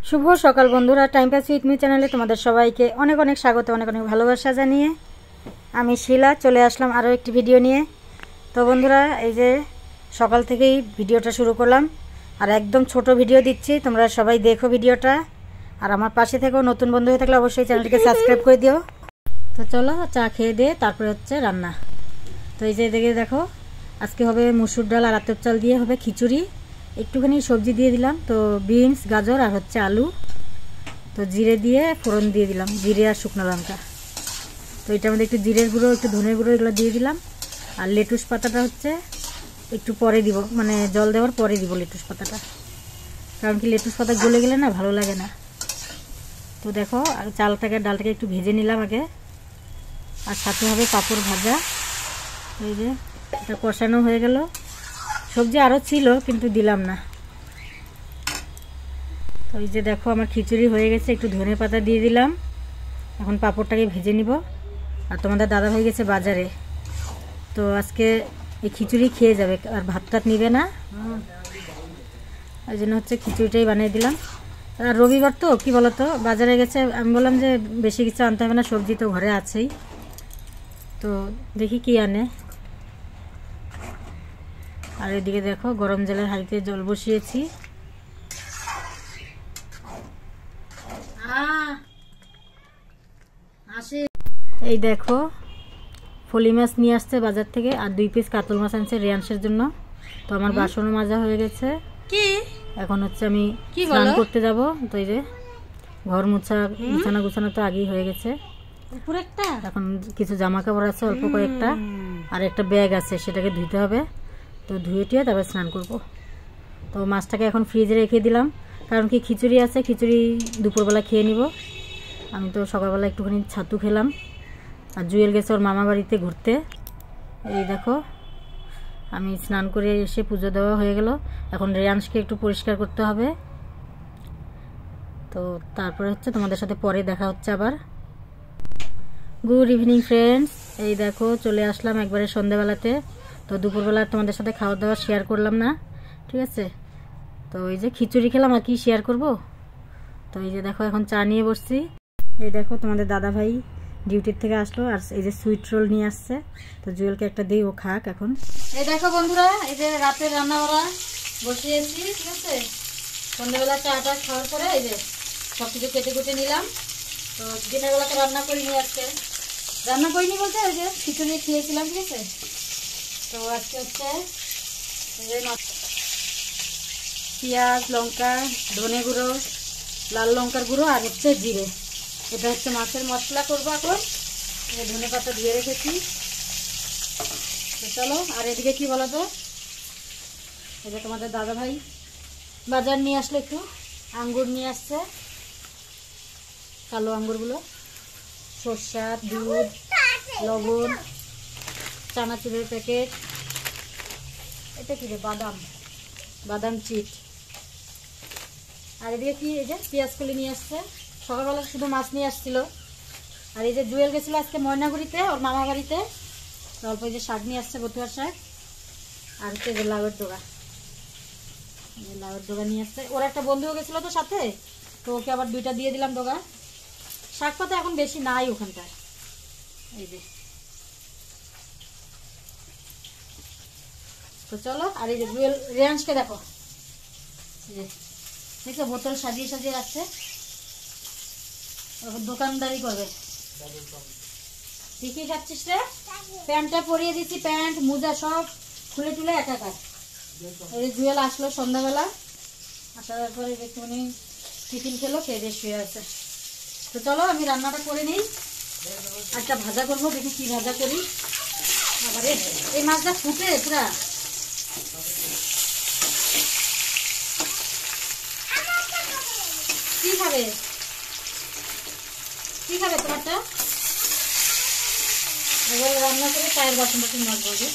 শুভ সকাল বন্ধুরা, time pass with me চ্যানেলে তোমাদের সবাইকে অনেক অনেক স্বাগত, অনেক অনেক ভালোবাসা জানিয়ে আমি শিলা চলে আসলাম আরও একটি ভিডিও নিয়ে। তো বন্ধুরা, এই যে সকাল থেকেই ভিডিওটা শুরু করলাম, আর একদম ছোট ভিডিও দিচ্ছি, তোমরা সবাই দেখো ভিডিওটা। আর আমার পাশে থেকেও নতুন বন্ধু হয়ে থাকলে অবশ্যই চ্যানেলটিকে সাবস্ক্রাইব করে দিও। তো চলো চা খেয়ে দিয়ে তারপরে হচ্ছে রান্না। তো এই যে দেখো, আজকে হবে মুসুর ডাল আর আতপ চাল দিয়ে হবে খিচুড়ি, একটুখানি সবজি দিয়ে দিলাম, তো বিনস, গাজর আর হচ্ছে আলু, তো জিরে দিয়ে ফোড়ন দিয়ে দিলাম, জিরে আর শুকনো লঙ্কা। তো এটার মধ্যে একটু জিরের গুঁড়ো, একটু ধনের গুঁড়ো এগুলো দিয়ে দিলাম। আর লেটুস পাতাটা হচ্ছে একটু পরে দিব, মানে জল দেওয়ার পরে দিব লেটুস পাতাটা, কারণ কি লেটুস পাতা গলে গেলে না ভালো লাগে না। তো দেখো, আর চালটাকে ডালটাকে একটু ভেজে নিলাম আগে, আর সাথে হবে পাঁপড় ভাজা। এই যে এটা কষানো হয়ে গেল, সবজি আরও ছিল কিন্তু দিলাম না। তো এই যে দেখো আমার খিচুড়ি হয়ে গেছে, একটু ধনে পাতা দিয়ে দিলাম। এখন পাঁপড়টাকে ভেজে নিব। আর তোমাদের দাদা হয়ে গেছে বাজারে, তো আজকে এই খিচুড়ি খেয়ে যাবে, আর ভাত টাত নিবে না, ওই জন্য হচ্ছে খিচুড়িটাই বানিয়ে দিলাম। আর রবিবার তো কি বলতো, বাজারে গেছে, আমি বললাম যে বেশি কিছু আনতে হবে না, সবজি তো ঘরে আছেই, তো দেখি কি আনে। আর এদিকে দেখো গরম জলের হাঁড়িতে জল বসিয়েছি। এই দেখো ফলি মাছ নিয়ে আসছে বাজার থেকে, আর 2 পিস কাতল মাছ আনছে রেয়াংশের জন্য। তো আমার বাসনও মাজা হয়ে গেছে, কি এখন হচ্ছে আমি স্নান করতে যাব। তো এই যে ঘর মোছা, বিছানা গুছানো তো আগেই হয়ে গেছে, এখন কিছু জামা কাপড় আছে অল্প কয়েকটা, আর একটা ব্যাগ আছে সেটাকে ধুইতে হবে। তো ধুয়ে টুয়ে তারপর স্নান করব। তো মাছটাকে এখন ফ্রিজে রেখে দিলাম, কারণ কি খিচুড়ি আছে, খিচুড়ি দুপুরবেলা খেয়ে নিব। আমি তো সকালবেলা একটুখানি ছাতু খেলাম। আর জুয়েল গেছে ওর মামা বাড়িতে ঘুরতে। এই দেখো আমি স্নান করে এসে পুজো দেওয়া হয়ে গেল, এখন রেয়াংশকে একটু পরিষ্কার করতে হবে। তো তারপরে হচ্ছে তোমাদের সাথে পরে দেখা হচ্ছে আবার। গুড ইভিনিং ফ্রেন্ডস, এই দেখো চলে আসলাম একবারে সন্ধ্যাবেলাতে। তো দুপুরবেলা তোমাদের সাথে খাওয়া দাওয়া শেয়ার করলাম না, ঠিক আছে। তো এই যে খিচুড়ি খেলাম, আর কি শেয়ার করব। তো এই যে দেখো এখন চা নিয়ে বসছি। এই দেখো তোমাদের দাদা ভাই ডিউটির থেকে আসলো, আর এই যে সুইট রোল নিয়ে আসছে, তো জুয়েলকে একটা দিই, ও খাক এখন। এই দেখো বন্ধুরা, এই যে রাতের রান্না বাড়া বসিয়েছি, ঠিক আছে। সন্ধ্যাবেলা চাটা খাওয়ার পরে এই যে সব কিছু কেটে কুটে নিলাম। তো দিনের বেলাতে রান্না করিনি আজকে, রান্না করিনি বলতে ওই যে খিচুড়ি খেয়েছিলাম, ঠিক আছে। তো আজকে হচ্ছে পেঁয়াজ, লঙ্কা, ধনে গুঁড়ো, লাল লঙ্কার গুঁড়ো আর হচ্ছে জিরে, এটা হচ্ছে মাছের মশলা করবো এখন। ধনে পাতা ধুয়ে রেখেছি। তো চলো, আর এদিকে কি বলো তো, এই যে তোমাদের দাদা ভাই বাজার নিয়ে আসলে, একটু আঙ্গুর নিয়ে আসছে, কালো আঙ্গুরগুলো, সরষা, দুধ, লবণ, চানাচুরের প্যাকেট, এটা কি রে, বাদাম চিট। আর এদিকে কি, এই যে পেঁয়াজ কলি নিয়ে আসছে, সকালবেলা শুধু মাছ নিয়ে আসছিল। আর এই যে জুয়েল গেছিল আজকে ময়নাগুড়িতে ওর মামা বাড়িতে, অল্প এই যে শাক নিয়ে আসছে, বটুয়ার শাক, আর হচ্ছে যে লাউয়ের ডগা নিয়ে আসছে। ওর একটা বন্ধুও গেছিল তো সাথে, তো ওকে আবার 2টা দিয়ে দিলাম ডগা। শাক পাতা এখন বেশি নাই ওখানটায়। এই যে তো চলো, আর এই যে জুয়েল রেয়াংশকে দেখো, দেখো বোতল সাজিয়ে সাজিয়ে রাখছে, দোকানদারি করবে। ঠিকই খাচ্ছিস রে, প্যান্টটা পরিয়ে দিচ্ছি, প্যান্ট মোজা সব খুলে টুলে একাকার। এই জুয়েল আসলো সন্ধ্যাবেলা, আসার পরে একটুখানি টিফিন খেলো, খেয়ে দিয়ে শুয়ে আছে। তো চলো আমি রান্নাটা করে নিই, একটা ভাজা করবো, দেখি কি ভাজা করি। আবার এই মাছটা ফুটে পুরা, কি খাবে তোমারটা? এবার রান্না করে চায়ের বাসন টাসন মাজবো,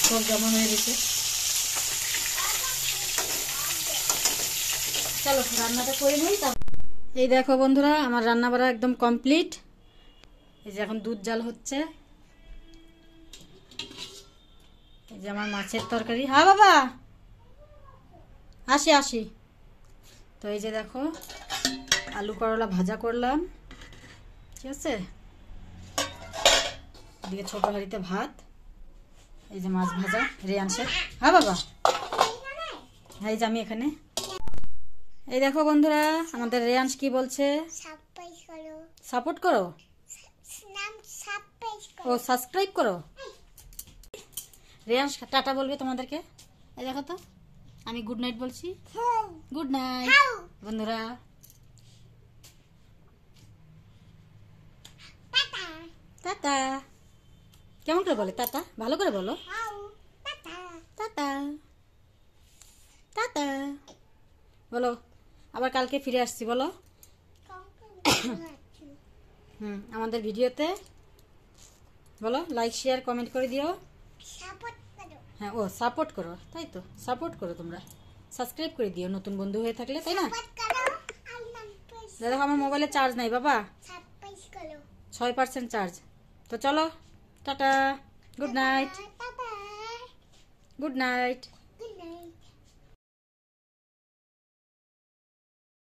সব জমা হয়ে গেছে। চলো রান্নাটা করে নিই। এই দেখো বন্ধুরা, আমার রান্না বাড়া একদম কমপ্লিট। এই যে এখন দুধ জাল হচ্ছে, এই যে আমার মাছের তরকারি। হ্যাঁ বাবা, আসি। তো এই যে দেখো আলু করলা ভাজা করলাম, ঠিক আছে। এদিকে ছোট হাঁড়িতে ভাত, এই যে মাছ ভাজা রেয়াংশের। হ্যাঁ বাবা, এই যে আমি এখানে। এই দেখো বন্ধুরা, আমাদের রেয়াংশ কি বলছে, সাপোর্ট করো, ও সাবস্ক্রাইব করো। রেয়াংশ টাটা বলবে তোমাদেরকে। এই দেখো তো, আমি গুড নাইট বলছি। গুড নাইট বন্ধুরা। টাটা কেমন করে বলে টাটা? ভালো করে বলো। টাটা টাটা বলো। আবার কালকে ফিরে আসছি বলো। আমাদের ভিডিওতে বলো লাইক শেয়ার কমেন্ট করে দিও। হ্যাঁ, ও সাপোর্ট করো, তাই তো, সাপোর্ট করো তোমরা, সাবস্ক্রাইব করে দিও নতুন বন্ধু হয়ে থাকলে, তাই না? দেখো আমার মোবাইলে চার্জ নাই বাবা, 6% চার্জ। তো চলো tata, good night, good night.